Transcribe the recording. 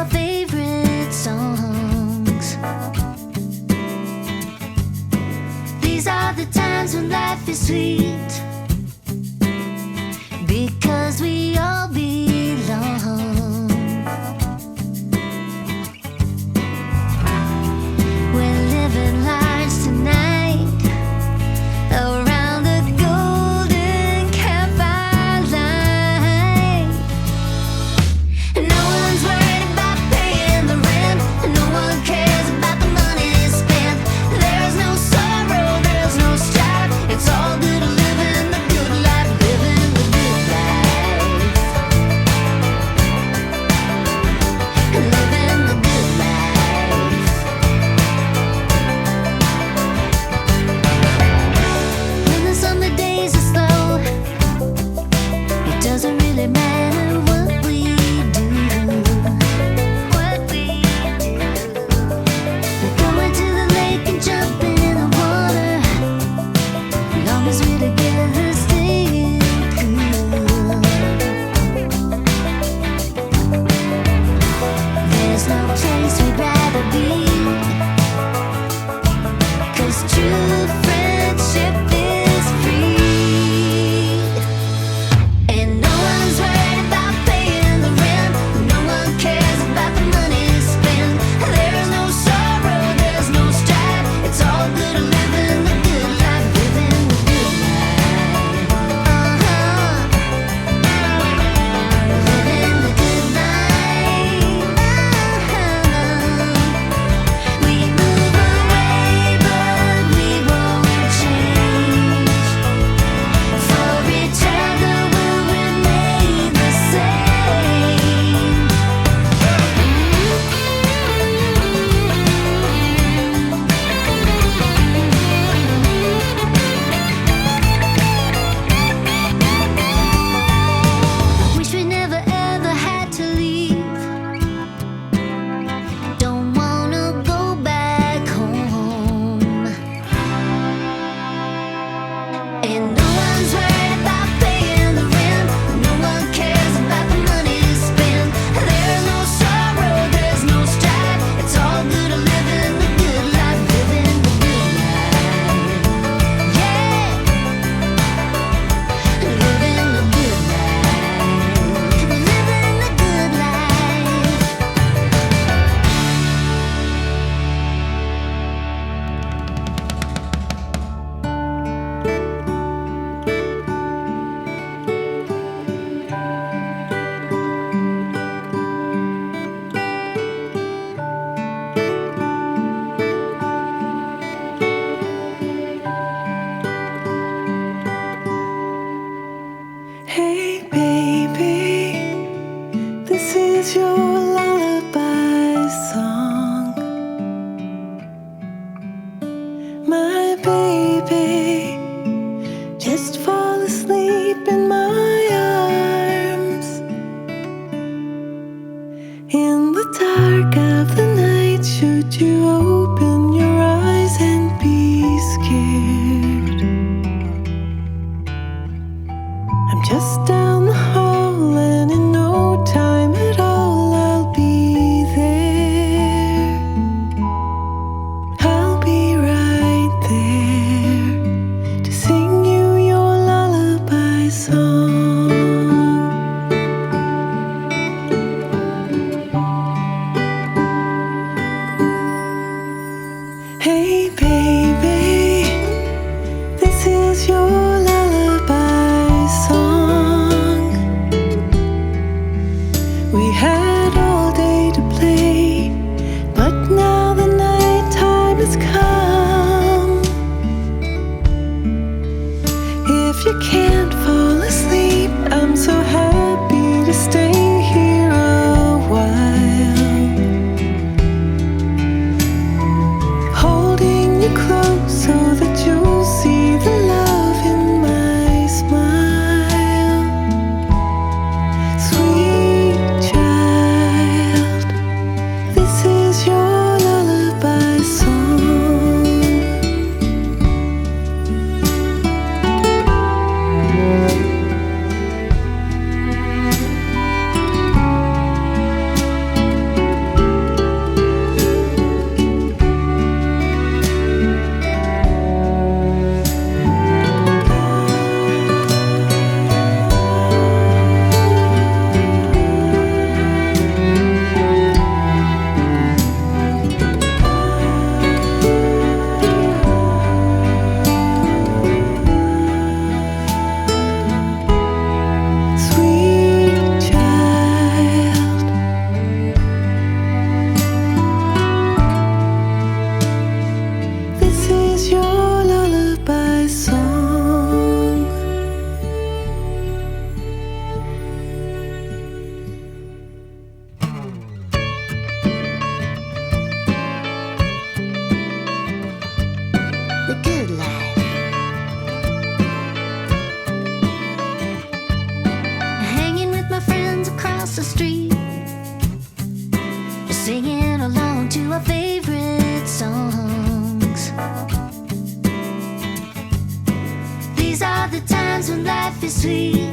our favorite songs. These are the times when life is sweet, because we all belong. We're living large tonight around the golden campfire light. No one's worried about paying the rent, no one cares about the money spent. There's no sorrow, there's no strife. It's all good living the good life, living the good life, living the good life. When the summer days are slow, it doesn't really matter what we do. What we do. We're going to the lake and jumping in the water, long as we're together, staying cool. There's no place we'd rather be, 'cause true friendship is free. And no one's worried about paying the rent, no one cares about the money spent. There's no sorrow, there's no strife. It's all good living the good life, living the good life. Living the good life. We move away, but we won't change. For each other we'll remain the same. Wish we never ever had to leave. Don't wanna go back home. And no one's worried about paying the rent, no one cares about the money spent. There's no sorrow, there's no strife. It's all good living the good life, living the good life. Yeah, living the good life, living the good life. Hey baby, this is your lullaby song. My baby, just fall asleep in my arms. In the dark of the night, should you open your eyes and be scared, I'm just down the hall, and in no time at all I'll be there. I'll be right there to sing you your lullaby song. Hey baby, this is your lullaby song. We had all day to play, but now the night time has come. If you can't fall asleep, I'm so happy to stay here a while, holding you close so that you'll see the love in my smile. Sweet child, sweet.